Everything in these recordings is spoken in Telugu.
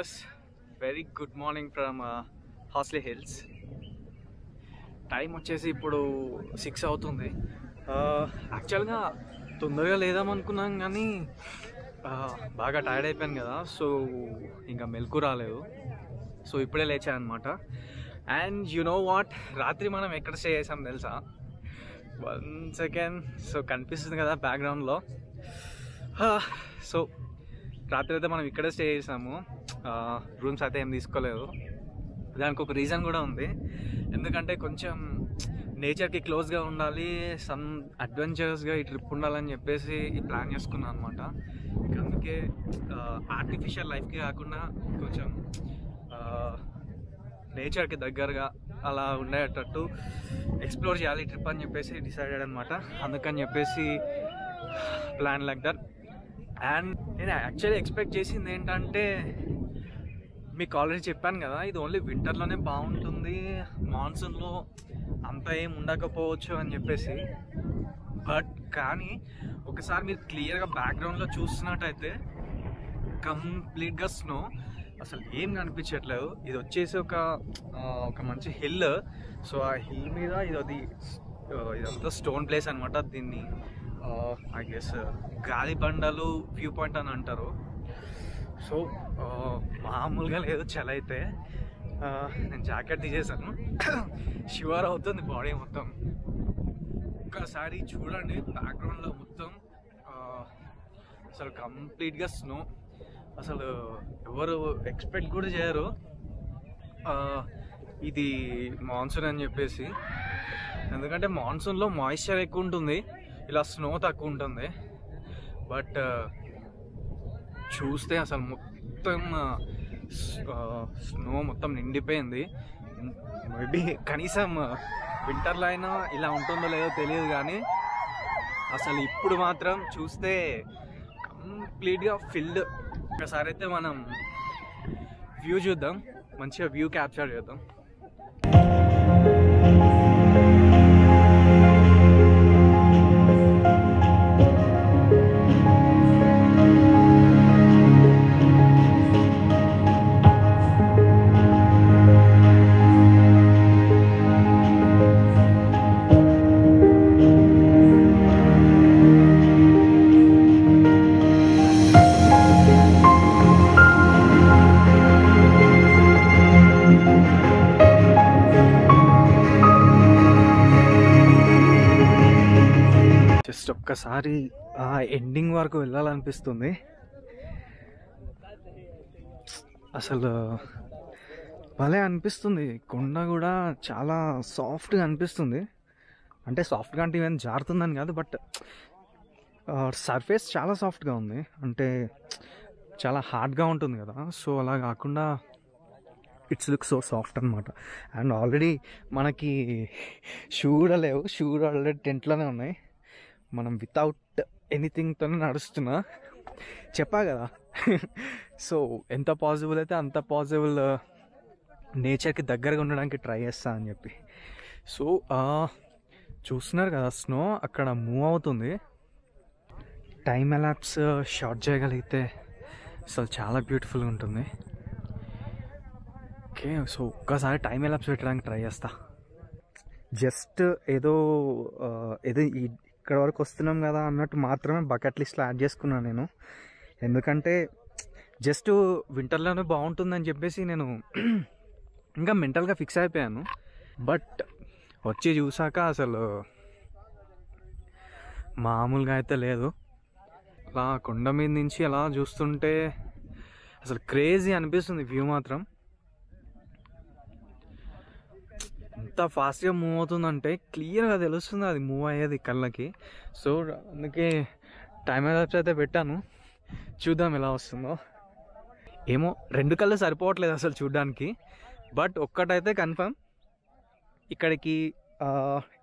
Viewers, very good morning from Horsley hills. Time వచ్చేసి ఇప్పుడు 6 అవుతుంది. యాక్చువల్గా తొందరగా లేదామనుకున్నాం కానీ బాగా టైర్డ్ అయిపోయాను కదా, సో ఇంకా మెలకు రాలేదు. సో ఇప్పుడే లేచాను అనమాట. అండ్ యు నో వాట్, రాత్రి మనం ఎక్కడ స్టే చేసాం తెలుసా? 1 సెకండ్. సో కనిపిస్తుంది కదా బ్యాక్గ్రౌండ్లో. సో రాత్రి అయితే మనం ఇక్కడే స్టే చేసాము. రూమ్స్ అయితే ఏం తీసుకోలేదు. దానికి ఒక రీజన్ కూడా ఉంది. ఎందుకంటే కొంచెం నేచర్కి క్లోజ్గా ఉండాలి, సమ్ అడ్వెంచరస్గా ఈ ట్రిప్ ఉండాలని చెప్పేసి ఈ ప్లాన్ చేసుకున్నాను అనమాట. అందుకే ఆర్టిఫిషియల్ లైఫ్కి కాకుండా కొంచెం నేచర్కి దగ్గరగా అలా ఉండేటట్టు ఎక్స్ప్లోర్ చేయాలి ట్రిప్ అని చెప్పేసి డిసైడెడ్ అనమాట. అందుకని చెప్పేసి ప్లాన్ లైక్ దట్. అండ్ నేను యాక్చువల్లీ ఎక్స్పెక్ట్ చేసింది ఏంటంటే, మీకు ఆల్రెడీ చెప్పాను కదా, ఇది ఓన్లీ వింటర్లోనే బాగుంటుంది, మాన్సూన్లో అంత ఏం ఉండకపోవచ్చు అని చెప్పేసి. బట్ కానీ ఒకసారి మీరు క్లియర్గా బ్యాక్గ్రౌండ్లో చూస్తున్నట్టయితే కంప్లీట్గా స్నో, అసలు ఏం కనిపించట్లేదు. ఇది వచ్చేసి ఒక మంచి హిల్. సో ఆ హిల్ మీద ఇదంతా స్టోన్ ప్లేస్ అనమాట. దీన్ని ఐ గెస్ గాలిబండలు వ్యూ పాయింట్ అని అంటారు. సో మామూలుగా లేదు చలి అయితే. నేను జాకెట్ తీసేసాను, షివర్ అవుతుంది బాడీ మొత్తం. ఒక్కసారి చూడండి బ్యాక్గ్రౌండ్లో మొత్తం అసలు కంప్లీట్గా స్నో. అసలు ఎవరు ఎక్స్పెక్ట్ కూడా చేయరు ఇది మాన్సూన్ అని చెప్పేసి. ఎందుకంటే మాన్సూన్లో మాయిశ్చర్ ఎక్కువ ఉంటుంది, ఇలా స్నో తక్కువ ఉంటుంది. బట్ చూస్తే అసలు మొత్తం స్నో మొత్తం నిండిపోయింది. మేబీ కనీసం వింటర్లో అయినా ఇలా ఉంటుందో లేదో తెలియదు, కానీ అసలు ఇప్పుడు మాత్రం చూస్తే కంప్లీట్గా ఫిల్డ్. ఒకసారి అయితే మనం వ్యూ చూద్దాం, మంచిగా వ్యూ క్యాప్చర్ చేద్దాం. జస్ట్ ఒక్కసారి ఆ ఎండింగ్ వరకు వెళ్ళాలనిపిస్తుంది. అసలు భలే అనిపిస్తుంది. కొండ కూడా చాలా సాఫ్ట్గా అనిపిస్తుంది. అంటే సాఫ్ట్గా అంటే ఈవెన్ జారుతుందని కాదు, బట్ సర్ఫేస్ చాలా సాఫ్ట్గా ఉంది. అంటే చాలా హార్డ్గా ఉంటుంది కదా, సో అలా కాకుండా ఇట్స్ లుక్ సో సాఫ్ట్ అనమాట. అండ్ ఆల్రెడీ మనకి షూ కూడా లేవు, షూ కూడా ఆల్రెడీ టెంట్లోనే ఉన్నాయి. మనం వితౌట్ ఎనీథింగ్తోనే నడుస్తున్నా, చెప్పా కదా. సో ఎంత పాసిబుల్ అయితే అంత పాసిబుల్ నేచర్కి దగ్గరగా ఉండడానికి ట్రై చేస్తా అని చెప్పి. సో చూస్తున్నారు కదా స్నో అక్కడ మూవ్ అవుతుంది. టైం ఎలాప్స్ షార్ట్ చేయగలిగితే అసలు చాలా బ్యూటిఫుల్గా ఉంటుంది. ఓకే, సో ఒక్కసారి టైం ఎలాప్స్ పెట్టడానికి ట్రై చేస్తా. జస్ట్ ఏదో ఇక్కడ వరకు వస్తున్నాం కదా అన్నట్టు మాత్రమే బకెట్ లిస్ట్లో యాడ్ చేసుకున్నాను నేను. ఎందుకంటే జస్ట్ వింటర్లోనే బాగుంటుందని చెప్పేసి నేను ఇంకా మెంటల్గా ఫిక్స్ అయిపోయాను. బట్ వచ్చి చూసాక అసలు మామూలుగా అయితే లేదు. అలా కొండ మీద నుంచి అలా చూస్తుంటే అసలు క్రేజీ అనిపిస్తుంది వ్యూ మాత్రం. ఎంత ఫాస్ట్గా మూవ్ అవుతుందంటే క్లియర్గా తెలుస్తుంది అది మూవ్ అయ్యేది కళ్ళకి. సో అందుకే టైం ఎలాప్స్ అయితే పెట్టాను, చూద్దాం ఎలా వస్తుందో. ఏమో 2 కళ్ళు సరిపోవట్లేదు అసలు చూడ్డానికి. బట్ ఒక్కటైతే కన్ఫర్మ్, ఇక్కడికి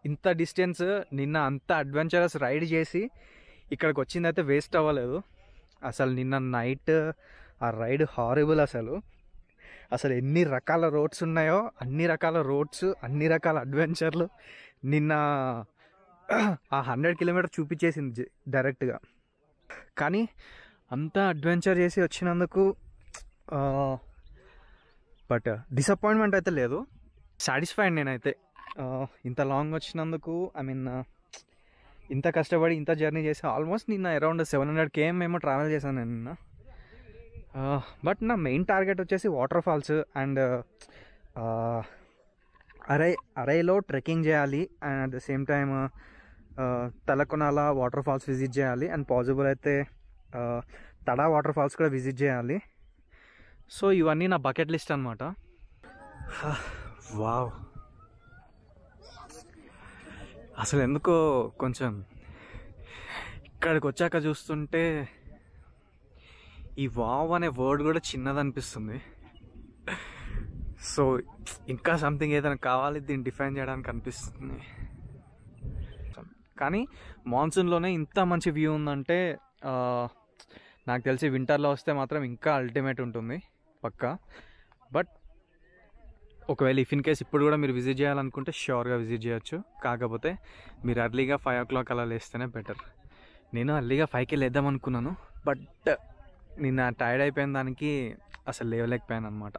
ఇంత డిస్టెన్స్ నిన్న అంత అడ్వెంచరస్ రైడ్ చేసి ఇక్కడికి వచ్చిందైతే వేస్ట్ అవ్వలేదు. అసలు నిన్న నైట్ ఆ రైడ్ హారబుల్. అసలు ఎన్ని రకాల రోడ్స్ ఉన్నాయో అన్ని రకాల రోడ్స్, అన్ని రకాల అడ్వెంచర్లు నిన్న ఆ 100 కిలోమీటర్ చూపించేసింది డైరెక్ట్గా. కానీ అంతా అడ్వెంచర్ చేసి వచ్చినందుకు బట్ డిసప్పాయింట్మెంట్ అయితే లేదు, సాటిస్ఫైడ్ నేనైతే. ఇంత లాంగ్ వచ్చినందుకు, ఐ మీన్ ఇంత కష్టపడి ఇంత జర్నీ చేసి ఆల్మోస్ట్ నిన్న అరౌండ్ 700 km ఏమో ట్రావెల్ చేశాను నేను నిన్న. బట్ నా మెయిన్ టార్గెట్ వచ్చేసి వాటర్ ఫాల్స్ అండ్ అరైలో ట్రెక్కింగ్ చేయాలి, and at the same time Talakona waterfalls visit చేయాలి, అండ్ పాసిబుల్ అయితే తడా వాటర్ ఫాల్స్ కూడా విజిట్ చేయాలి. సో ఇవన్నీ నా బకెట్ లిస్ట్ అనమాట. వావ్, అసలు ఎందుకో కొంచెం ఇక్కడికి వచ్చాక చూస్తుంటే ఈ వావ్ అనే వర్డ్ కూడా చిన్నదనిపిస్తుంది. సో ఇంకా సంథింగ్ ఏదైనా కావాలి దీన్ని డిఫైన్ చేయడానికి అనిపిస్తుంది. కానీ మాన్సూన్లోనే ఇంత మంచి వ్యూ ఉందంటే నాకు తెలిసి వింటర్లో వస్తే మాత్రం ఇంకా అల్టిమేట్ ఉంటుంది పక్కా. బట్ ఒకవేళ ఇఫ్ ఇన్ కేస్ ఇప్పుడు కూడా మీరు విజిట్ చేయాలనుకుంటే ష్యూర్గా విజిట్ చేయొచ్చు. కాకపోతే మీరు అర్లీగా 5 o'clock అలా లేస్తేనే బెటర్. నేను అర్లీగా 5కి లేద్దాం అనుకున్నాను, బట్ నిన్న టైర్డ్ అయిపోయిన దానికి అసలు లేవలేకపోయాను అనమాట.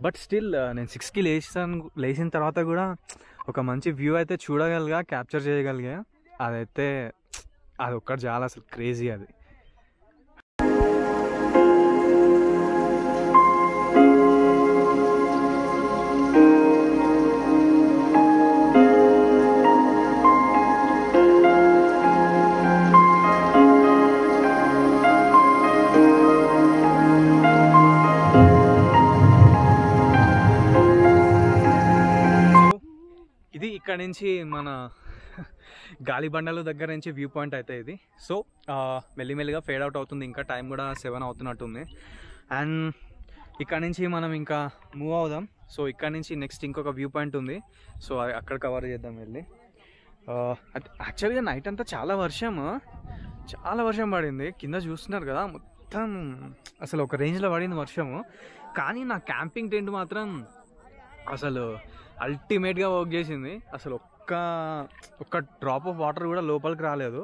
బట్ స్టిల్ నేను 6కి లేచిన తర్వాత కూడా ఒక మంచి వ్యూ అయితే చూడగలిగా, క్యాప్చర్ చేయగలిగా. అదైతే అది ఒక్కటి చాలా అసలు క్రేజీ అది. ఇది ఇక్కడ నుంచి మన గాలిబండల దగ్గర నుంచి వ్యూ పాయింట్ అయితే ఇది. సో మెల్లిమెల్లిగా ఫేడ్ అవుట్ అవుతుంది, ఇంకా టైం కూడా 7 అవుతున్నట్టుంది. అండ్ ఇక్కడ నుంచి మనం ఇంకా మూవ్ అవుదాం. సో ఇక్కడ నుంచి నెక్స్ట్ ఇంకొక వ్యూ పాయింట్ ఉంది, సో అక్కడ కవర్ చేద్దాం వెళ్ళి. యాక్చువల్గా నైట్ అంతా చాలా వర్షం పడింది, కింద చూస్తున్నారు కదా మొత్తం అసలు ఒక రేంజ్లో పడింది వర్షము. కానీ నా క్యాంపింగ్ టెంట్ మాత్రం అసలు అల్టిమేట్గా వర్క్ చేసింది. అసలు ఒక్క డ్రాప్ ఆఫ్ వాటర్ కూడా లోపలికి రాలేదు.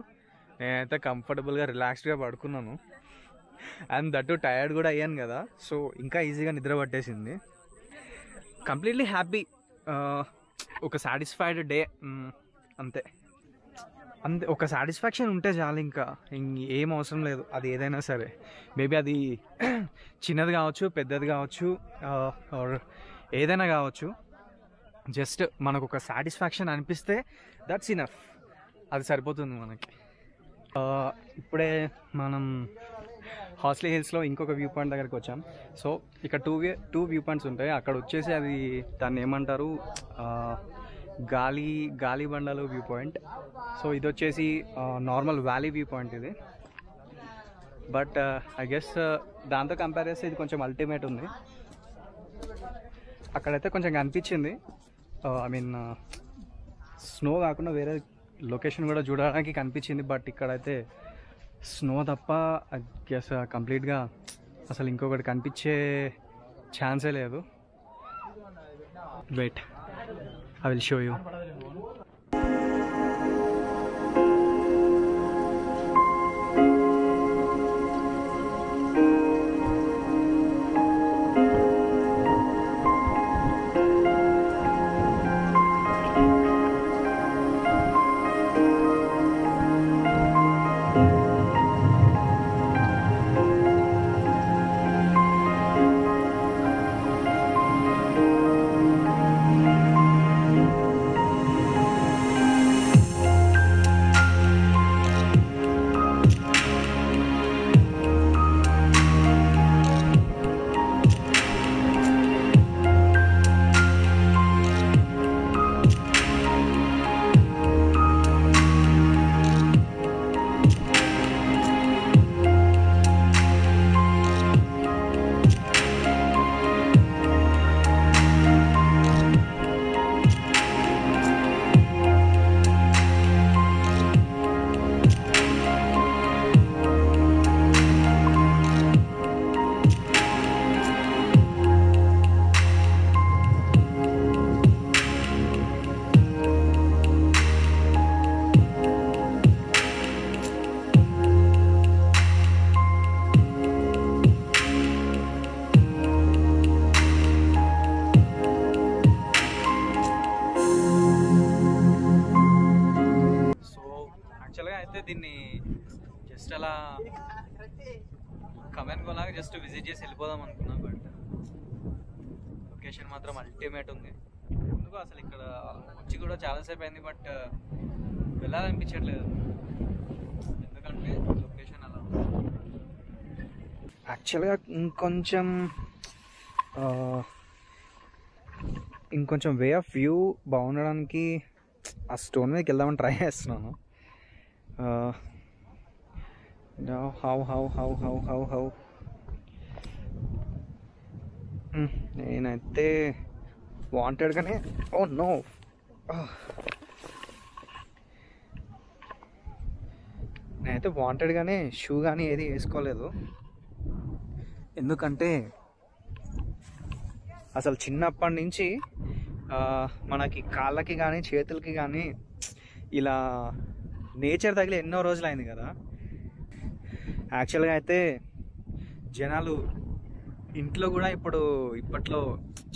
నేనైతే కంఫర్టబుల్గా రిలాక్స్డ్గా పడుకున్నాను. అండ్ దట్టు టైర్డ్ కూడా అయ్యాను కదా, సో ఇంకా ఈజీగా నిద్ర పట్టేసింది. కంప్లీట్లీ హ్యాపీ, ఒక సాటిస్ఫైడ్ డే అంతే. ఒక సాటిస్ఫాక్షన్ ఉంటే చాలు, ఇంకా ఏం అవసరం లేదు. అది ఏదైనా సరే, మేబీ అది చిన్నది కావచ్చు, పెద్దది కావచ్చు, ఆర్ ఏదైనా కావచ్చు. జస్ట్ మనకు ఒక సాటిస్ఫాక్షన్ అనిపిస్తే దట్స్ ఇనఫ్, అది సరిపోతుంది మనకి. ఇప్పుడే మనం హార్స్లీ హిల్స్లో ఇంకొక వ్యూ పాయింట్ దగ్గరికి వచ్చాం. సో ఇక్కడ టూ వ్యూ పాయింట్స్ ఉంటాయి. అక్కడ వచ్చేసి అది దాన్ని ఏమంటారు, గాలిబండలు వ్యూ పాయింట్. సో ఇది వచ్చేసి నార్మల్ వ్యాలీ వ్యూ పాయింట్ ఇది. బట్ ఐ గెస్ దాంతో కంపేర్ చేస్తే ఇది కొంచెం అల్టిమేట్ ఉంది. అక్కడైతే కొంచెం కనిపించింది, ఐ మీన్ స్నో కాకుండా వేరే లొకేషన్ కూడా చూడడానికి కనిపించింది. బట్ ఇక్కడైతే స్నో తప్ప ఐ గెస్ కంప్లీట్గా అసలు ఇంకొకటి కనిపించే ఛాన్సే లేదు. Wait, I will show you. Just అలా కమెంట్ కొలాగా జస్ట్ విజిట్ చేసి వెళ్ళిపోదాం అనుకున్నా. బట్ లొకేషన్ మాత్రం అల్టిమేట్ ఉంది. ఎందుకు అసలు ఇక్కడ వచ్చి కూడా చాలాసేపు అయింది, బట్ వెళ్ళాలనిపించట్లేదు ఎందుకంటే లొకేషన్ అలా. యాక్చువల్గా ఇంకొంచెం వే ఆఫ్ వ్యూ బాగుండడానికి ఆ స్టోన్ మీదకి వెళ్దామని ట్రై చేస్తున్నాను. హౌ నేనైతే వాంటెడ్గానే నో నేనైతే వాంటెడ్గానే షూ కానీ ఏది వేసుకోలేదు. ఎందుకంటే అసలు చిన్నప్పటి నుంచి మనకి కాళ్ళకి కానీ చేతులకి కానీ ఇలా నేచర్ తగిలి ఎన్నో రోజులు అయింది కదా. యాక్చువల్గా అయితే జనాలు ఇంట్లో కూడా ఇప్పట్లో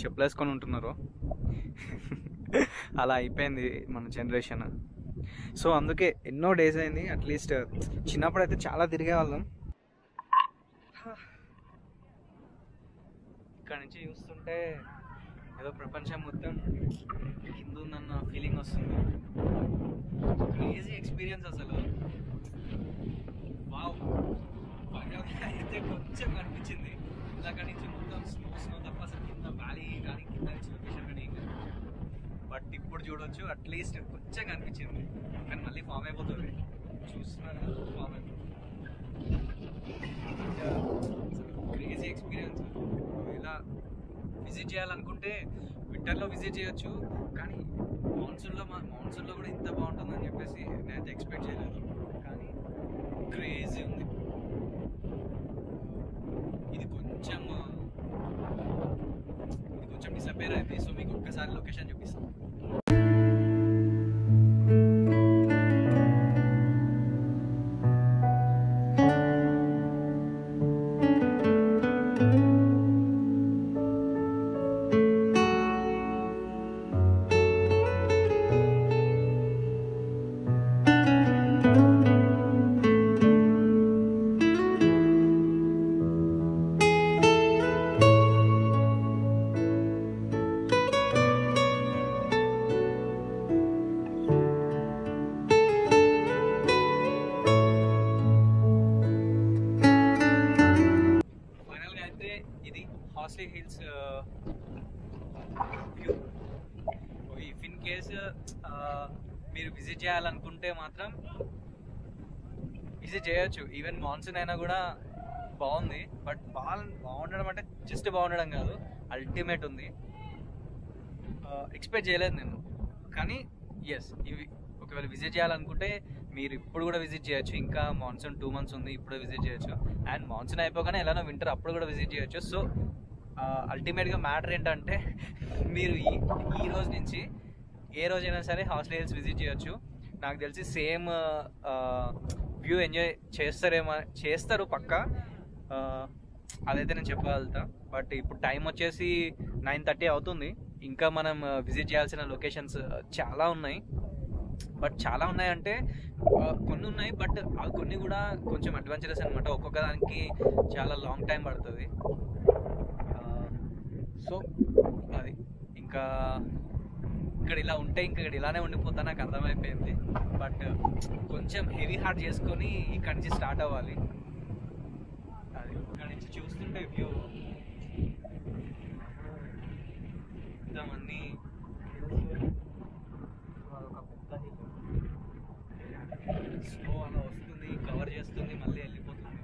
చెప్పులేసుకొని ఉంటున్నారు. అలా అయిపోయింది మన జనరేషన్. సో అందుకే ఎన్నో డేస్ అయింది. అట్లీస్ట్ చిన్నప్పుడు అయితే చాలా తిరిగే వాళ్ళం. ఇక్కడ నుంచి చూస్తుంటే ఏదో ప్రపంచం మొత్తం కింద ఉందన్న ఫీలింగ్ వస్తుంది. క్రేజీ ఎక్స్పీరియన్స్ అసలు. వావ్, అయితే కొంచెం అనిపించింది ఇందాక నుంచి మొత్తం స్నో తప్ప అసలు కింద వ్యాలీ కానీ కింద నుంచి లొకేషన్ కానీ ఏం కాదు. బట్ ఇప్పుడు చూడొచ్చు అట్లీస్ట్ కొంచెం అనిపించింది, కానీ మళ్ళీ ఫామ్ అయిపోతుంది. చూస్తున్నారు ఫామ్ అయిపోతుంది. Crazy experience. ఇలా విజిట్ చేయాలనుకుంటే వింటర్లో విజిట్ చేయొచ్చు, కానీ మాన్సూన్లో కూడా ఇంత బాగుంటుందని చెప్పేసి నేనైతే ఎక్స్పెక్ట్ చేయలేదు. కానీ క్రేజీ ఉంది. ఇది కొంచెం డిసప్పేర్ అయింది. సో మీకు ఒక్కసారి లొకేషన్ చూపిస్తాను. Horsley hills view. If in case మీరు విజిట్ చేయాలనుకుంటే మాత్రం విజిట్ చేయొచ్చు. ఈవెన్ మాన్సూన్ అయినా కూడా బాగుంది. బట్ బాగుండడం అంటే జస్ట్ బాగుండడం కాదు, అల్టిమేట్ ఉంది. ఎక్స్పెక్ట్ చేయలేదు నేను. కానీ ఎస్, ఇవి ఒకవేళ విజిట్ చేయాలనుకుంటే మీరు ఇప్పుడు కూడా విజిట్ చేయొచ్చు. ఇంకా మాన్సూన్ 2 months ఉంది, ఇప్పుడు విజిట్ చేయొచ్చు. అండ్ మాన్సూన్ అయిపోగానే ఎలానో వింటర్, అప్పుడు కూడా విజిట్ చేయొచ్చు. సో అల్టిమేట్గా మ్యాటర్ ఏంటంటే మీరు ఈ రోజు నుంచి ఏ రోజైనా సరే హార్స్లీ హిల్స్ విజిట్ చేయొచ్చు. నాకు తెలిసి సేమ్ వ్యూ ఎంజాయ్ చేస్తారు పక్కా. అదైతే నేను చెప్పగలుగుతా. బట్ ఇప్పుడు టైం వచ్చేసి 9:30 అవుతుంది. ఇంకా మనం విజిట్ చేయాల్సిన లొకేషన్స్ చాలా ఉన్నాయి. బట్ చాలా ఉన్నాయంటే కొన్ని ఉన్నాయి, బట్ ఆ కొన్ని కూడా కొంచెం అడ్వెంచరస్ అనమాట. ఒక్కొక్క దానికి చాలా లాంగ్ టైం పడుతుంది. సో అది ఇంకా ఇక్కడ ఇలా ఉంటే ఇంకా ఇక్కడ ఇలానే ఉండిపోతా నాకు అర్థమైపోయింది. బట్ కొంచెం హెవీ హార్ట్ చేసుకొని ఇక్కడ నుంచి స్టార్ట్ అవ్వాలి. అది ఇక్కడ నుంచి చూస్తుంటే వ్యూ ఇంతమంది స్నో అలా వస్తుంది, కవర్ చేస్తుంది, మళ్ళీ వెళ్ళిపోతుంది.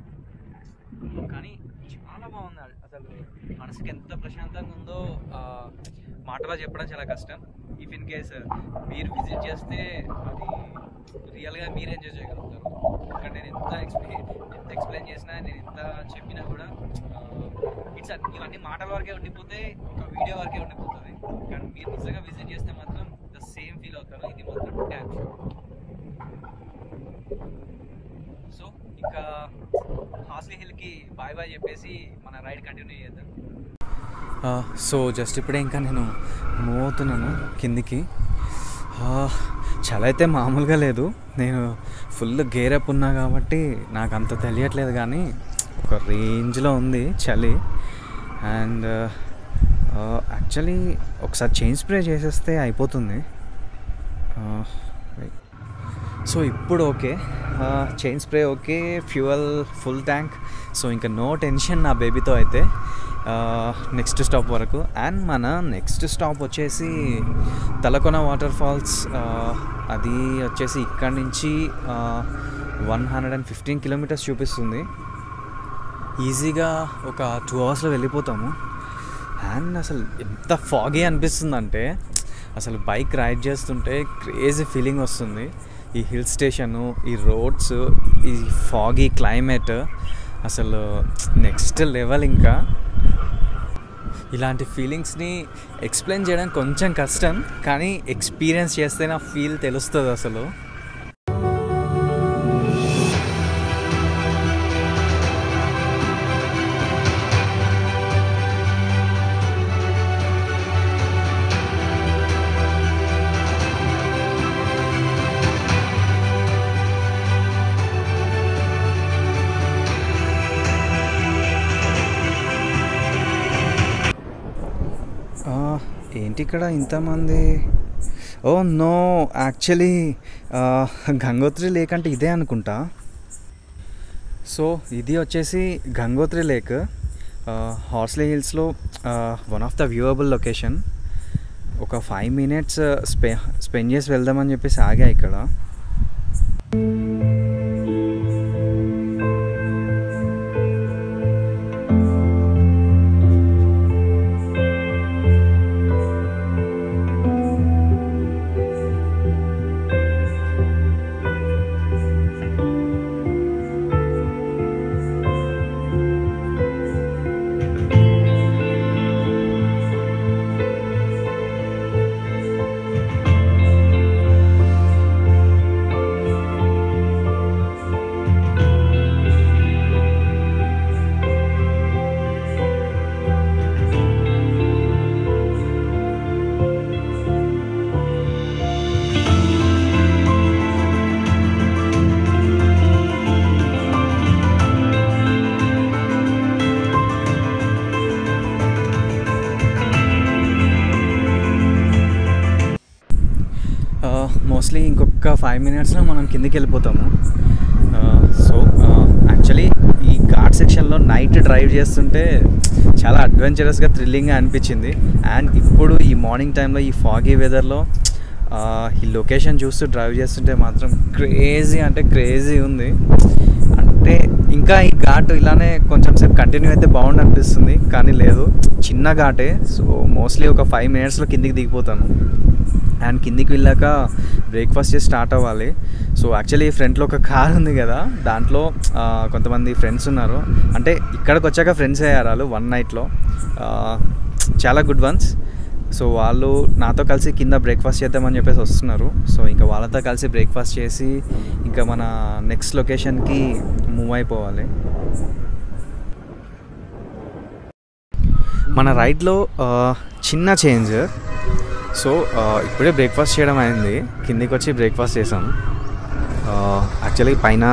కానీ చాలా బాగుంది అసలు. మనసుకి ఎంత ప్రశాంతంగా ఉందో మాటలో చెప్పడం చాలా కష్టం. ఇఫ్ ఇన్ కేస్ మీరు విజిట్ చేస్తే అది రియల్గా మీరు ఎంజాయ్ చేయగలుగుతారు. ఇక్కడ నేను ఎంత ఎక్స్ప్లెయిన్ చేసినా, నేను ఎంత చెప్పినా కూడా ఇవన్నీ మాటల వరకే ఉండిపోతే, ఒక వీడియో వరకే ఉండిపోతుంది. కానీ మీరు నిజంగా విజిట్ చేస్తే మాత్రం ద సేమ్ ఫీల్ అవుతారు. ఇది మాత్రం డ్యామ్ షూర్. సో ఇంకా హార్స్లీ హిల్కి బాయ్ బాయ్ చెప్పేసి మన రైడ్ కంటిన్యూ చేద్దాం. సో జస్ట్ ఇప్పుడే ఇంకా నేను మూవ్ అవుతున్నాను కిందికి. చలి అయితే మామూలుగా లేదు. నేను ఫుల్ గేరప్ ఉన్నా కాబట్టి నాకు అంత తెలియట్లేదు, కానీ ఒక రేంజ్లో ఉంది చలి. అండ్ యాక్చువల్లీ ఒకసారి చైన్ స్ప్రే చేసేస్తే అయిపోతుంది. సో ఇప్పుడు okay, chain spray okay, fuel full tank. So ఇంకా నో టెన్షన్ నా బేబీతో అయితే నెక్స్ట్ స్టాప్ వరకు. అండ్ మన నెక్స్ట్ స్టాప్ వచ్చేసి తలకోన వాటర్ ఫాల్స్. అది వచ్చేసి ఇక్కడి నుంచి 115 కిలోమీటర్స్ చూపిస్తుంది. ఈజీగా ఒక 2 అవర్స్లో వెళ్ళిపోతాము. అండ్ అసలు ఎంత ఫాగీ అనిపిస్తుందంటే అసలు బైక్ రైడ్ చేస్తుంటే క్రేజీ ఫీలింగ్ వస్తుంది. ఈ హిల్ స్టేషను, ఈ రోడ్స్, ఈ ఫాగీ క్లైమేట్ అసలు నెక్స్ట్ లెవెల్. ఇంకా ఇలాంటి ఫీలింగ్స్ని ఎక్స్ప్లెయిన్ చేయడం కొంచెం కష్టం, కానీ ఎక్స్పీరియన్స్ చేస్తే నా ఫీల్ తెలుస్తుంది అసలు. ఏంటి ఇక్కడ ఇంతమంది? Oh no, actually Gangotri lake అంటే ఇదే అనుకుంటా. సో ఇది వచ్చేసి గంగోత్రి లేక్, హార్స్లీ హిల్స్లో one of the viewable location. ఒక 5 minutes స్పెండ్ చేసి వెళ్దామని చెప్పేసి ఆగా ఇక్కడ. మోస్ట్లీ ఇంకొక 5 minutesలో మనం కిందికి వెళ్ళిపోతాము. సో యాక్చువల్లీ ఈ ఘాట్ సెక్షన్లో నైట్ డ్రైవ్ చేస్తుంటే చాలా అడ్వెంచరస్గా, థ్రిల్లింగ్గా అనిపించింది. అండ్ ఇప్పుడు ఈ మార్నింగ్ టైంలో ఈ ఫాగీ వెదర్లో ఈ లొకేషన్ చూస్తూ డ్రైవ్ చేస్తుంటే మాత్రం క్రేజీ అంటే క్రేజీ ఉంది. అంటే ఇంకా ఈ ఘాట్ ఇలానే కొంచెం సేపు కంటిన్యూ అయితే బాగుండు అనిపిస్తుంది, కానీ లేదు, చిన్న ఘాటే. సో మోస్ట్లీ ఒక 5 minutesలో కిందికి దిగిపోతాను. అండ్ కిందికి వెళ్ళాక బ్రేక్ఫాస్ట్ చేసి స్టార్ట్ అవ్వాలి. సో యాక్చువల్లీ ఫ్రంట్లో ఒక కార్ ఉంది కదా, దాంట్లో కొంతమంది ఫ్రెండ్స్ ఉన్నారు. అంటే ఇక్కడికి వచ్చాక ఫ్రెండ్స్ అయ్యారు వాళ్ళు 1 nightలో, చాలా గుడ్ వన్స్. సో వాళ్ళు నాతో కలిసి కింద బ్రేక్ఫాస్ట్ చేద్దామని చెప్పేసి వస్తున్నారు. సో ఇంకా వాళ్ళతో కలిసి బ్రేక్ఫాస్ట్ చేసి ఇంకా మన నెక్స్ట్ లొకేషన్కి మూవ్ అయిపోవాలి. మన రైడ్లో చిన్న చేంజ్. సో ఇప్పుడే బ్రేక్ఫాస్ట్ చేయడం అయింది, కిందికి వచ్చి బ్రేక్ఫాస్ట్ చేసాం. యాక్చువల్లీ పైన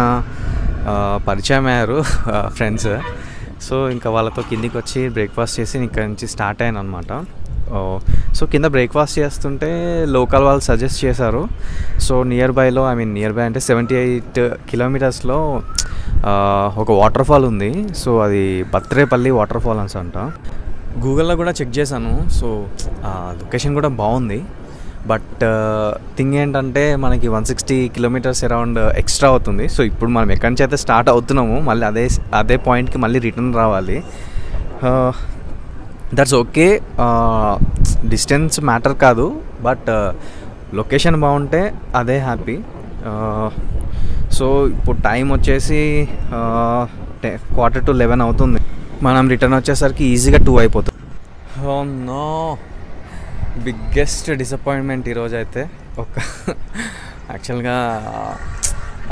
పరిచయం అయ్యారు ఫ్రెండ్స్. సో ఇంకా వాళ్ళతో కిందికి వచ్చి బ్రేక్ఫాస్ట్ చేసి ఇక్కడ నుంచి స్టార్ట్ అయ్యాను అనమాట. సో కింద బ్రేక్ఫాస్ట్ చేస్తుంటే లోకల్ వాళ్ళు సజెస్ట్ చేశారు. సో నియర్ బై అంటే 78 kilometers ఒక వాటర్ ఫాల్ ఉంది. సో అది బత్రేపల్లి వాటర్ ఫాల్ అని అంట. గూగుల్లో కూడా చెక్ చేశాను. సో లొకేషన్ కూడా బాగుంది. బట్ థింగ్ ఏంటంటే మనకి 160 kilometers అరౌండ్ ఎక్స్ట్రా అవుతుంది. సో ఇప్పుడు మనం ఎక్కడి నుంచి అయితే స్టార్ట్ అవుతున్నామో మళ్ళీ అదే పాయింట్కి మళ్ళీ రిటర్న్ రావాలి. దట్స్ ఓకే, డిస్టెన్స్ మ్యాటర్ కాదు, బట్ లొకేషన్ బాగుంటే అదే హ్యాపీ. సో ఇప్పుడు టైం వచ్చేసి 10:45 అవుతుంది. మనం రిటర్న్ వచ్చేసరికి ఈజీగా 2 అయిపోతుంది. ఓ నో, బిగ్గెస్ట్ డిసప్పాయింట్మెంట్ ఈరోజు అయితే. యాక్చువల్గా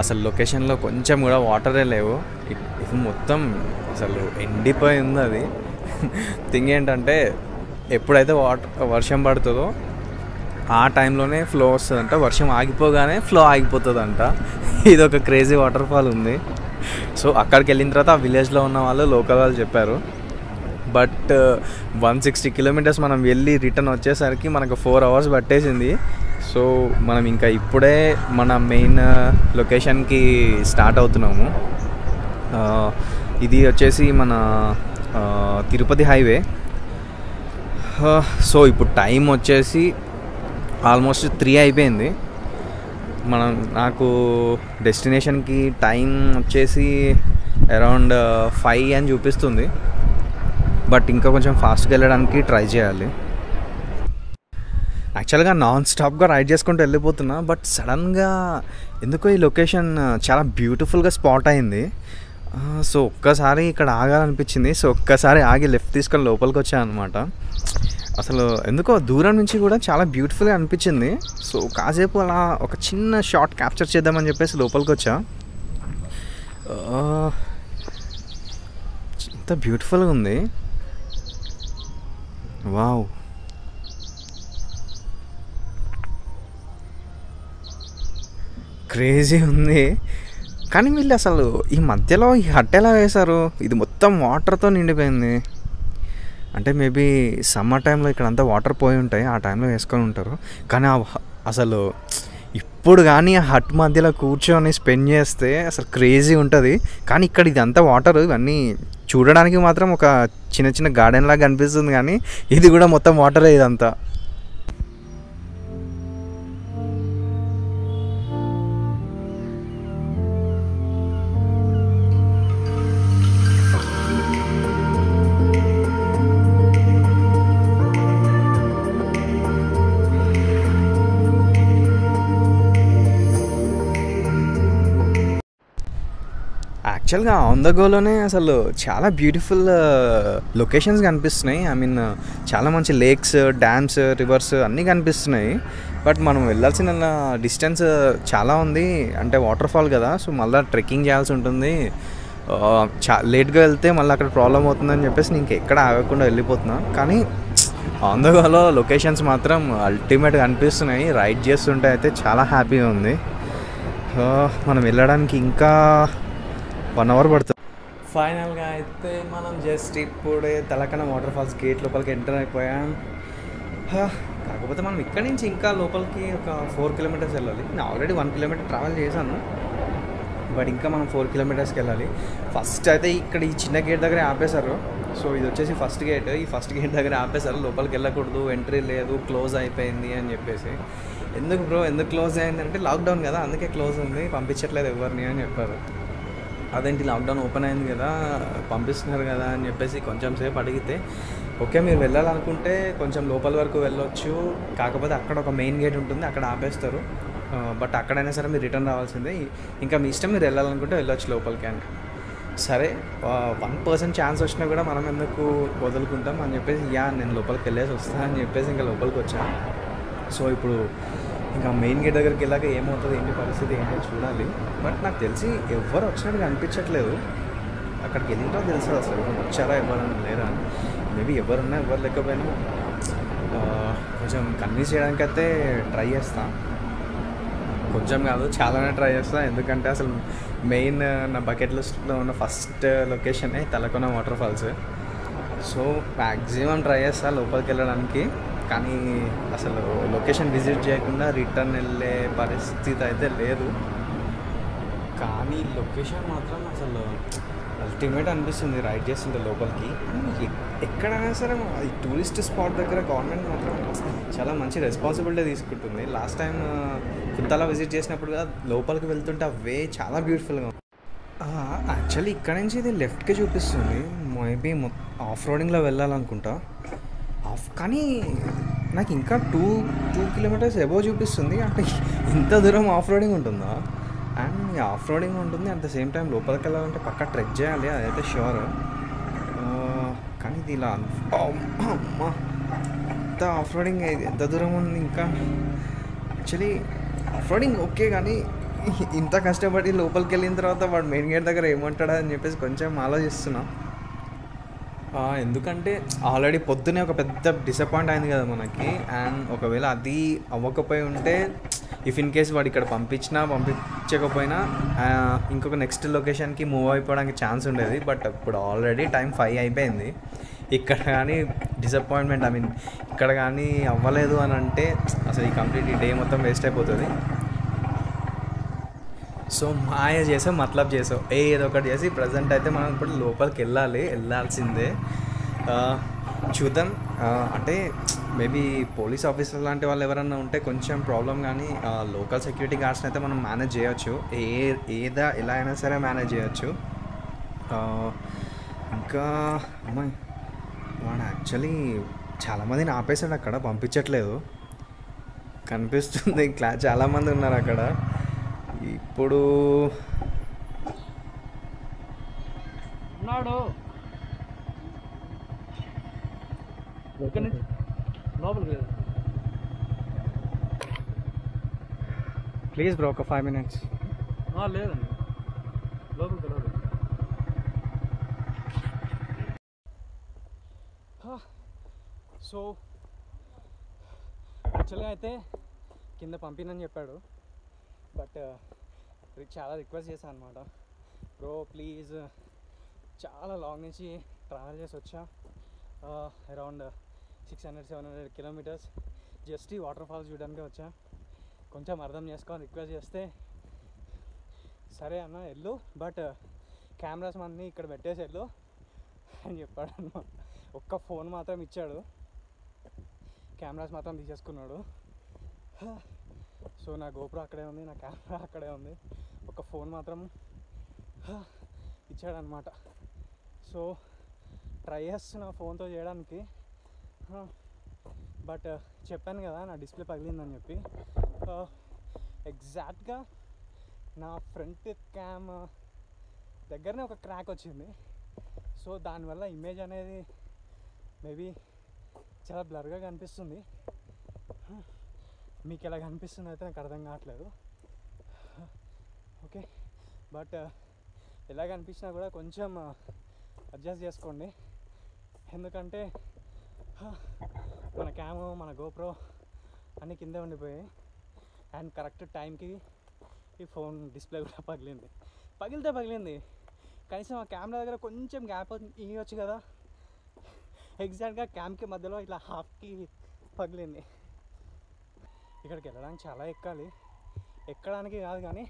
అసలు లొకేషన్లో కొంచెం కూడా వాటరే లేవు. ఇది మొత్తం అసలు ఎండిపోయి ఉంది. అది థింగ్ ఏంటంటే ఎప్పుడైతే వర్షం పడుతుందో ఆ టైంలోనే ఫ్లో వస్తుందంట, వర్షం ఆగిపోగానే ఫ్లో ఆగిపోతుందంట. ఇది ఒక క్రేజీ వాటర్ ఫాల్ ఉంది. సో అక్కడికి వెళ్ళిన తర్వాత ఆ విలేజ్లో ఉన్న వాళ్ళు, లోకల్ వాళ్ళు చెప్పారు. బట్ 160 కిలోమీటర్స్ మనం వెళ్ళి రిటర్న్ వచ్చేసరికి మనకు 4 hours పట్టేసింది. సో మనం ఇంకా ఇప్పుడే మన మెయిన్ లొకేషన్కి స్టార్ట్ అవుతున్నాము. ఇది వచ్చేసి మన తిరుపతి హైవే. సో ఇప్పుడు టైం వచ్చేసి ఆల్మోస్ట్ 3 అయిపోయింది. నాకు డెస్టినేషన్కి టైం వచ్చేసి అరౌండ్ 5 అని చూపిస్తుంది. బట్ ఇంకా కొంచెం ఫాస్ట్గా వెళ్ళడానికి ట్రై చేయాలి. యాక్చువల్గా నాన్ స్టాప్గా రైడ్ చేసుకుంటూ వెళ్ళిపోతున్నా. బట్ సడన్గా ఎందుకో ఈ లొకేషన్ చాలా బ్యూటిఫుల్గా స్పాట్ అయింది. సో ఒక్కసారి ఇక్కడ ఆగాలనిపించింది. సో ఒక్కసారి ఆగి లెఫ్ట్ తీసుకొని లోపలికి వచ్చాను అనమాట. అసలు ఎందుకో దూరం నుంచి కూడా చాలా బ్యూటిఫుల్గా అనిపించింది. సో కాసేపు అలా ఒక చిన్న షాట్ క్యాప్చర్ చేద్దామని చెప్పేసి లోపలికి వచ్చా. ఎంత బ్యూటిఫుల్గా ఉంది. వావ్, క్రేజీ ఉంది. కానీ వీళ్ళు అసలు ఈ మధ్యలో ఈ హట్ ఎలా వేశారు? ఇది మొత్తం వాటర్తో నిండిపోయింది. అంటే మేబీ సమ్మర్ టైంలో ఇక్కడ అంతా వాటర్ పోయి ఉంటాయి, ఆ టైంలో వేసుకొని ఉంటారు. కానీ అసలు ఇప్పుడు కానీ ఆ హట్ మధ్యలో కూర్చొని స్పెండ్ చేస్తే అసలు క్రేజీ ఉంటుంది. కానీ ఇక్కడ ఇదంతా వాటర్, ఇవన్నీ చూడడానికి మాత్రం ఒక చిన్న చిన్న గార్డెన్ లాగా అనిపిస్తుంది. కానీ ఇది కూడా మొత్తం వాటరే ఇదంతా. యాక్చువల్గా ఆన్ ద గోలోనే అసలు చాలా బ్యూటిఫుల్ లొకేషన్స్ కనిపిస్తున్నాయి. ఐ మీన్ చాలా మంచి లేక్స్, డ్యామ్స్, రివర్స్ అన్నీ కనిపిస్తున్నాయి. బట్ మనం వెళ్ళాల్సిన డిస్టెన్స్ చాలా ఉంది. అంటే వాటర్ ఫాల్ కదా, సో మళ్ళీ ట్రెక్కింగ్ చేయాల్సి ఉంటుంది. లేట్గా వెళ్తే మళ్ళీ అక్కడ ప్రాబ్లం అవుతుందని చెప్పేసి నేను ఎక్కడ ఆగకుండా వెళ్ళిపోతున్నా. కానీ ఆన్ ద గోలో లొకేషన్స్ మాత్రం అల్టిమేట్గా అనిపిస్తున్నాయి. రైడ్ చేస్తుంటే అయితే చాలా హ్యాపీగా ఉంది. మనం వెళ్ళడానికి ఇంకా 1 hour పడుతుంది. ఫైనల్గా అయితే మనం జస్ట్ ఇప్పుడే తలకన వాటర్ ఫాల్స్ గేట్ లోపలికి ఎంటర్ అయిపోయాం. కాకపోతే మనం ఇక్కడి నుంచి ఇంకా లోపలికి ఒక 4 kilometers వెళ్ళాలి. నేను ఆల్రెడీ 1 kilometer ట్రావెల్ చేశాను. బట్ ఇంకా మనం 4 kilometersకి వెళ్ళాలి. ఫస్ట్ అయితే ఇక్కడ ఈ చిన్న గేట్ దగ్గర ఆపేశారు. సో ఇది వచ్చేసి ఫస్ట్ గేట్. ఈ ఫస్ట్ గేట్ దగ్గర ఆపేశారు, లోపలికి వెళ్ళకూడదు, ఎంట్రీ లేదు, క్లోజ్ అయిపోయింది అని చెప్పేసి. ఎందుకు బ్రో, ఎందుకు క్లోజ్ అయిందంటే లాక్డౌన్ కదా, అందుకే క్లోజ్ ఉంది, పంపించట్లేదు ఎవరిని అని చెప్పారు. అదేంటి లాక్డౌన్ ఓపెన్ అయింది కదా, పంపిస్తున్నారు కదా అని చెప్పేసి కొంచెం సేపు అడిగితే, ఓకే మీరు వెళ్ళాలనుకుంటే కొంచెం లోపల వరకు వెళ్ళొచ్చు, కాకపోతే అక్కడ ఒక మెయిన్ గేట్ ఉంటుంది, అక్కడ ఆపేస్తారు, బట్ అక్కడైనా సరే మీరు రిటర్న్ రావాల్సిందే, ఇంకా మీ ఇష్టం, మీరు వెళ్ళాలనుకుంటే వెళ్ళొచ్చు లోపలికి అని. సరే 1% ఛాన్స్ వచ్చినా కూడా మనం ఎందుకు వదులుకుంటాం అని చెప్పేసి, నేను లోపలికి వెళ్ళేసి వస్తాను అని చెప్పేసి ఇంకా లోపలికి వచ్చాను. సో ఇప్పుడు ఇంకా మెయిన్ గేట్ దగ్గరికి వెళ్ళాక ఏమవుతుంది, ఏంటి పరిస్థితి ఏంటో చూడాలి. బట్ నాకు తెలిసి ఎవరు వచ్చినట్టుగా అనిపించట్లేదు. అక్కడికి వెళ్ళింటో తెలుసు అసలు ఎవరు వచ్చారా ఎవరన్నా లేరా. మేబీ ఎవరున్నా ఎవరు లేకపోయినా కొంచెం కన్విన్స్ చేయడానికి అయితే ట్రై చేస్తాను. కొంచెం కాదు, చాలానే ట్రై చేస్తాను. ఎందుకంటే అసలు మెయిన్ నా బకెట్ లిస్ట్లో ఉన్న ఫస్ట్ లొకేషనే Talakona waterfalls. So maximum try చేస్తాను లోపలికి వెళ్ళడానికి. కానీ అసలు లొకేషన్ విజిట్ చేయకుండా రిటర్న్ వెళ్ళే పరిస్థితి అయితే లేదు. కానీ లొకేషన్ మాత్రం అసలు అల్టిమేట్ అనిపిస్తుంది రైడ్ చేస్తుంటే లోపలికి. ఎక్కడైనా సరే ఈ టూరిస్ట్ స్పాట్ దగ్గర గవర్నమెంట్ మాత్రం చాలా మంచి రెస్పాన్సిబిలిటీ తీసుకుంటుంది. లాస్ట్ టైం కుంతలా విజిట్ చేసినప్పుడు కూడా లోపలికి వెళ్తుంటే ఆ వే చాలా బ్యూటిఫుల్గా ఉంది. యాక్చువల్లీ ఇక్కడ నుంచి ఇది లెఫ్ట్కి చూపిస్తుంది. మేబీ ఆఫ్ రోడింగ్లో వెళ్ళాలనుకుంటా. కానీ నాకు ఇంకా 2 kilometers అబోవ్ చూపిస్తుంది. అంటే ఇంత దూరం ఆఫ్ రోడింగ్ ఉంటుందా? అండ్ ఆఫ్ రోడింగ్ ఉంటుంది, అట్ ద సేమ్ టైం లోపలికి వెళ్ళాలంటే పక్కా ట్రెక్ చేయాలి, అదైతే ష్యూర్. కానీ ఇది ఇలా ఎంత ఆఫ్ రోడింగ్, ఎంత దూరం ఉంది ఇంకా. యాక్చువల్లీ ఆఫ్ రోడింగ్ ఓకే, కానీ ఇంత కష్టపడి లోపలికి వెళ్ళిన తర్వాత వాడు మెయిన్ గేట్ దగ్గర ఏమంటాడా అని చెప్పేసి కొంచెం ఆలోచిస్తున్నా. ఎందుకంటే ఆల్రెడీ పొద్దునే ఒక పెద్ద డిసప్పాయింట్ అయింది కదా మనకి. అండ్ ఒకవేళ అది అవ్వకపోయి ఉంటే, ఇఫ్ ఇన్ కేస్ వాడు ఇక్కడ పంపించకపోయినా ఇంకొక నెక్స్ట్ లొకేషన్కి మూవ్ అయిపోవడానికి ఛాన్స్ ఉండేది. బట్ ఇప్పుడు ఆల్రెడీ టైం 5 అయిపోయింది. ఇక్కడ కానీ డిసప్పాయింట్మెంట్, ఐ మీన్ ఇక్కడ కానీ అవ్వలేదు అని అంటే అసలు ఈ కంప్లీట్ ఈ డే మొత్తం వేస్ట్ అయిపోతుంది. సో మాయ చేసావు, మతలబ్ చేసావు, ఏదో ఒకటి చేసి ప్రజెంట్ అయితే మనం ఇప్పుడు లోపలికి వెళ్ళాల్సిందే. చూద్దాం. అంటే మేబీ పోలీస్ ఆఫీసర్ లాంటి వాళ్ళు ఎవరన్నా ఉంటే కొంచెం ప్రాబ్లం, కానీ లోకల్ సెక్యూరిటీ గార్డ్స్ని అయితే మనం మేనేజ్ చేయొచ్చు. ఎలా అయినా సరే మేనేజ్ చేయొచ్చు. ఇంకా అమ్మాయి వాడు యాక్చువల్లీ చాలామందిని ఆపేశాడు, అక్కడ పంపించట్లేదు కనిపిస్తుంది. చాలామంది ఉన్నారు అక్కడ. ఇప్పుడు ఉన్నాడు లోపలికి. ప్లీజ్ బ్రో ఒక 5 minutes. లేదండి, లోపలికి వెళ్ళదు. సో యాక్చువల్గా అయితే కింద పంపినని చెప్పాడు. బట్ చాలా రిక్వెస్ట్ చేశాను అనమాట, బ్రో ప్లీజ్, చాలా లాంగ్ నుంచి ట్రావెల్ చేసి వచ్చా, అరౌండ్ 600-700 kilometers జస్ట్ ఈ వాటర్ ఫాల్స్ చూడడానికి వచ్చా, కొంచెం అర్థం చేసుకొని రిక్వెస్ట్ చేస్తే సరే అన్న వెళ్ళు, బట్ కెమెరాస్ అన్నీ ఇక్కడ పెట్టేసి వెళ్ళు అని చెప్పాడు అన్నమాట. ఒక్క ఫోన్ మాత్రం ఇచ్చాడు, కెమెరాస్ మాత్రం తీసేసుకున్నాడు. సో నా గోప్రో అక్కడే ఉంది, నా కెమెరా అక్కడే ఉంది, ఒక ఫోన్ మాత్రం ఇచ్చాడనమాట. సో ట్రై చేస్తున్నా ఫోన్తో చేయడానికి, బట్ చెప్పాను కదా నా డిస్ప్లే పగిలిందని చెప్పి. ఎగ్జాక్ట్గా నా ఫ్రంట్ క్యామ్ దగ్గరనే ఒక క్రాక్ వచ్చింది. సో దానివల్ల ఇమేజ్ అనేది మేబీ చాలా బ్లర్గా కనిపిస్తుంది. మీకు ఎలా కనిపిస్తుంది అయితే నాకు అర్థం కావట్లేదు. ఓకే, బట్ ఎలా కనిపించినా కూడా కొంచెం అడ్జస్ట్ చేసుకోండి, ఎందుకంటే మన క్యామ్ మన గోప్రో అన్నీ కిందే ఉండిపోయాయి. అండ్ కరెక్ట్ టైంకి ఈ ఫోన్ డిస్ప్లే కూడా పగిలింది. కనీసం ఆ కెమెరా దగ్గర కొంచెం గ్యాప్ ఇవ్వచ్చు కదా. ఎగ్జాక్ట్గా క్యామ్కి మధ్యలో ఇట్లా హాఫ్కి పగిలింది. ఇక్కడికి వెళ్ళడానికి చాలా ఎక్కడానికి కాదు, కానీ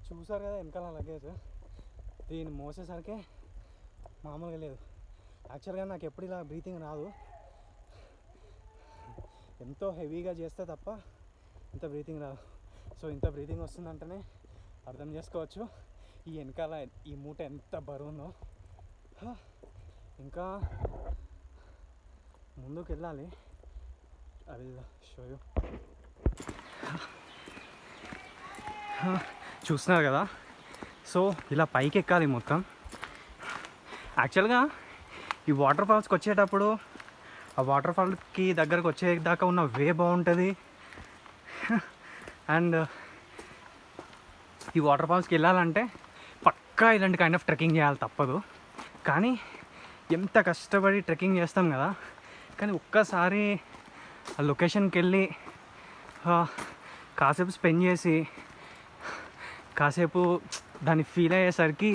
చూసారు కదా వెనకాల లగేజ్, దీన్ని మోసేసరికి మామూలుగా లేదు. యాక్చువల్గా నాకు ఎప్పుడు ఇలా బ్రీతింగ్ రాదు, ఎంతో హెవీగా చేస్తే తప్ప ఇంత బ్రీతింగ్ రాదు. సో ఇంత బ్రీతింగ్ వస్తుందంటేనే అర్థం చేసుకోవచ్చు ఈ వెనకాల ఈ మూట ఎంత బరువుందో. ఇంకా ముందుకు వెళ్ళాలి, ఐ విల్ షో యూ. చూస్తున్నారు కదా, సో ఇలా పైకి ఎక్కాలి మొత్తం. యాక్చువల్గా ఈ వాటర్ ఫాల్స్కి వచ్చేటప్పుడు ఆ వాటర్ ఫాల్కి దగ్గరకు వచ్చేదాకా ఉన్న వే బాగుంటుంది. అండ్ ఈ వాటర్ ఫాల్స్కి వెళ్ళాలంటే పక్కా ఇలాంటి కైండ్ ఆఫ్ ట్రెక్కింగ్ చేయాలి, తప్పదు. కానీ ఎంత కష్టపడి ట్రెక్కింగ్ చేస్తాం కదా, కానీ ఒక్కసారి ఆ లొకేషన్కి వెళ్ళి కాసేపు స్పెండ్ చేసి కాసేపు దాన్ని ఫీల్ అయ్యేసరికి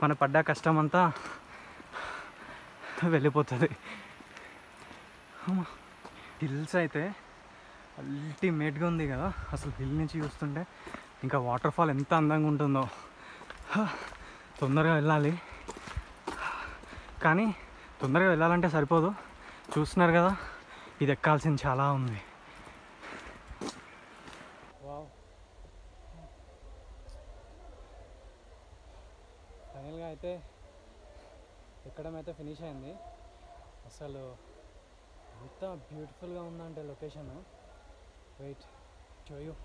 మన పడ్డ కష్టం అంతా వెళ్ళిపోతుంది. హిల్స్ అయితే అల్టిమేట్గా ఉంది కదా, అసలు హిల్ నుంచి చూస్తుంటే ఇంకా వాటర్ ఫాల్ ఎంత అందంగా ఉంటుందో. తొందరగా వెళ్ళాలి, కానీ తొందరగా వెళ్ళాలంటే సరిపోదు. చూస్తున్నారు కదా, ఇది ఎక్కాల్సింది చాలా ఉంది. ఫైనల్గా అయితే ఎక్కడం అయితే ఫినిష్ అయింది. అసలు ఎంత బ్యూటిఫుల్గా ఉందంటే లొకేషన్. Wait show you.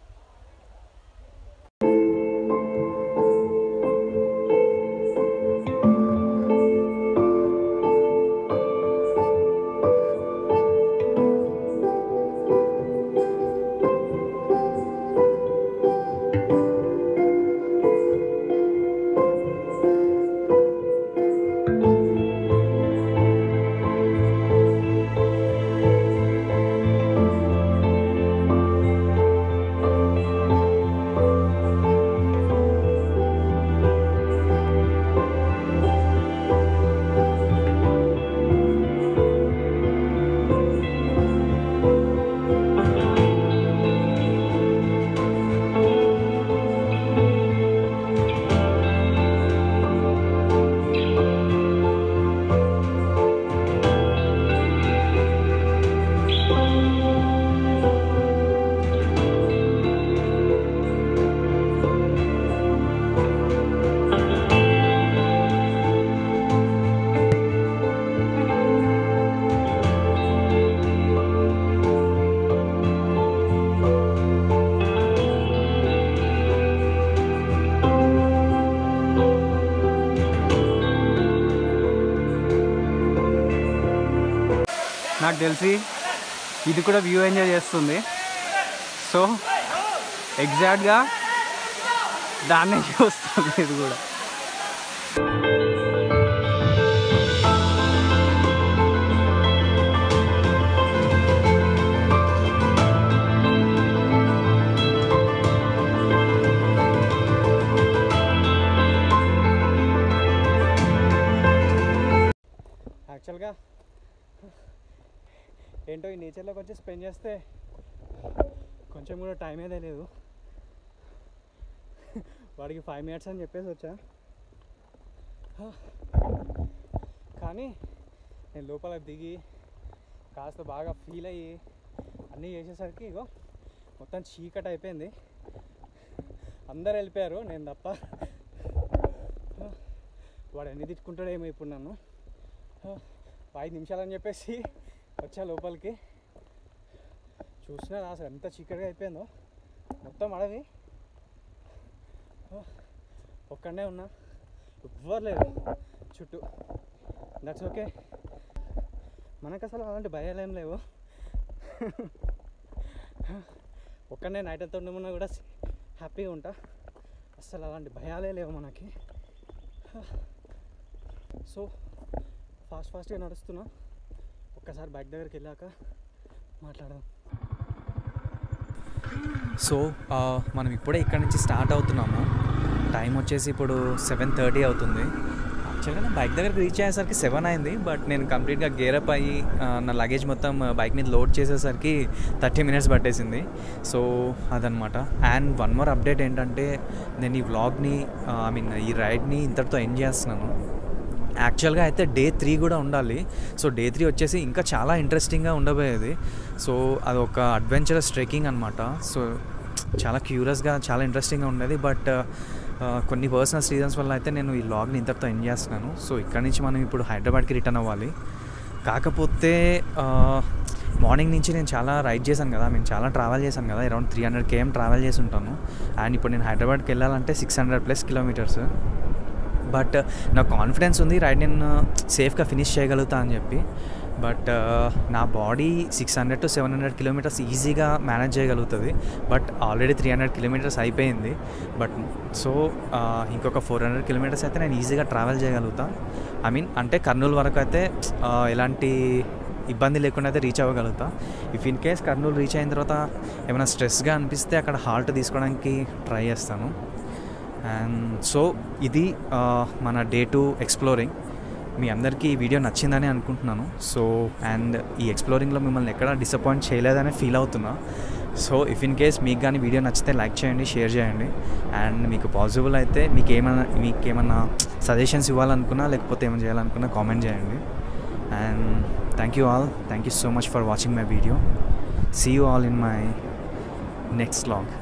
నాకు తెలిసి ఇది కూడా వ్యూ ఎంజాయ్ చేస్తుంది. సో ఎగ్జాక్ట్గా దాన్నే చూస్తుంది ఇది కూడా. యాక్చువల్గా ఏంటో ఈ నేచర్లోకి వచ్చి స్పెండ్ చేస్తే కొంచెం కూడా టైం ఏదే లేదు. వాడికి 5 minutes అని చెప్పేసి వచ్చా, కానీ నేను లోపల దిగి కాస్త బాగా ఫీల్ అయ్యి అన్నీ చేసేసరికి ఇగో మొత్తం చీకటి అయిపోయింది. అందరు వెళ్ళిపోయారు, నేను తప్ప. వాడు ఎన్ని తిట్టుకుంటాడేమో ఇప్పుడు నన్ను. 5 నిమిషాలు అని చెప్పేసి వచ్చా లోపలికి. చూసినా అసలు ఎంత చీకటిగా అయిపోయిందో, మొత్తం అడవి. ఒక్కడే ఉన్నా, ఎవ్వరు లేరు చుట్టూ. దట్స్ ఓకే, మనకు అసలు అలాంటి భయాలు ఏం లేవు. ఒక్కడే నైట్ అంతా ఉండమన్నా కూడా హ్యాపీగా ఉంటా. అసలు అలాంటి భయాలే లేవు మనకి. సో ఫాస్ట్గా నడుస్తున్నా. ఒక్కసారి బైక్ దగ్గరికి వెళ్ళాక మాట్లాడదాం. సో మనం ఇప్పుడే ఇక్కడ నుంచి స్టార్ట్ అవుతున్నాము. టైం వచ్చేసి ఇప్పుడు 7:30 అవుతుంది. యాక్చువల్గా నేను బైక్ దగ్గరికి రీచ్ అయ్యేసరికి 7 అయింది. బట్ నేను కంప్లీట్గా గేరప్ అయ్యి నా లగేజ్ మొత్తం బైక్ మీద లోడ్ చేసేసరికి 30 minutes పట్టేసింది. సో అదనమాట. అండ్ వన్ మోర్ అప్డేట్ ఏంటంటే, నేను ఈ వ్లాగ్ని ఈ రైడ్ని ఇంతటితో ఎండ్ చేస్తున్నాను. యాక్చువల్గా అయితే Day 3 కూడా ఉండాలి. సో Day 3 వచ్చేసి ఇంకా చాలా ఇంట్రెస్టింగ్గా ఉండబోయేది. సో అదొక అడ్వెంచరస్ ట్రెక్కింగ్ అనమాట. సో చాలా క్యూరియస్గా, చాలా ఇంట్రెస్టింగ్గా ఉండేది. బట్ కొన్ని పర్సనల్ రీజన్స్ వల్ల అయితే నేను ఈ వ్లాగ్ని ఇంతటితో ఎండ్ చేస్తున్నాను. సో ఇక్కడ నుంచి మనం ఇప్పుడు హైదరాబాద్కి రిటర్న్ అవ్వాలి. కాకపోతే మార్నింగ్ నుంచి నేను చాలా రైడ్ చేశాను కదా, నేను చాలా ట్రావెల్ చేశాను కదా, అరౌండ్ 300 km ట్రావెల్ చేసి ఉంటాను. అండ్ ఇప్పుడు నేను హైదరాబాద్కి వెళ్ళాలంటే 600+ kilometers. బట్ నాకు కాన్ఫిడెన్స్ ఉంది రైడ్ నేను సేఫ్గా ఫినిష్ చేయగలుగుతా అని చెప్పి. బట్ నా బాడీ 600 to 700 kilometers ఈజీగా మేనేజ్ చేయగలుగుతుంది. బట్ ఆల్రెడీ 300 kilometers అయిపోయింది. బట్ సో ఇంకొక 400 kilometers అయితే నేను ఈజీగా ట్రావెల్ చేయగలుగుతా. అంటే కర్నూలు వరకు అయితే ఎలాంటి ఇబ్బంది లేకుండా అయితే రీచ్ అవ్వగలుగుతా. If in case Kurnool reach అయిన తర్వాత ఏమైనా స్ట్రెస్గా అనిపిస్తే అక్కడ హాల్ట్ తీసుకోవడానికి ట్రై చేస్తాను. అండ్ సో ఇది మన Day 2 ఎక్స్ప్లోరింగ్. మీ అందరికీ ఈ వీడియో నచ్చిందని అనుకుంటున్నాను. సో అండ్ ఈ ఎక్స్ప్లోరింగ్లో మిమ్మల్ని ఎక్కడా డిసప్పాయింట్ చేయలేదని ఫీల్ అవుతున్నా. సో ఇఫ్ ఇన్ కేస్ మీకు కానీ వీడియో నచ్చితే లైక్ చేయండి, షేర్ చేయండి. అండ్ మీకు పాసిబుల్ అయితే మీకేమన్నా సజెషన్స్ ఇవ్వాలనుకున్నా, లేకపోతే ఏమైనా చేయాలనుకున్నా కామెంట్ చేయండి. And thank you all. Thank you so much for watching my video. See you all in my next vlog.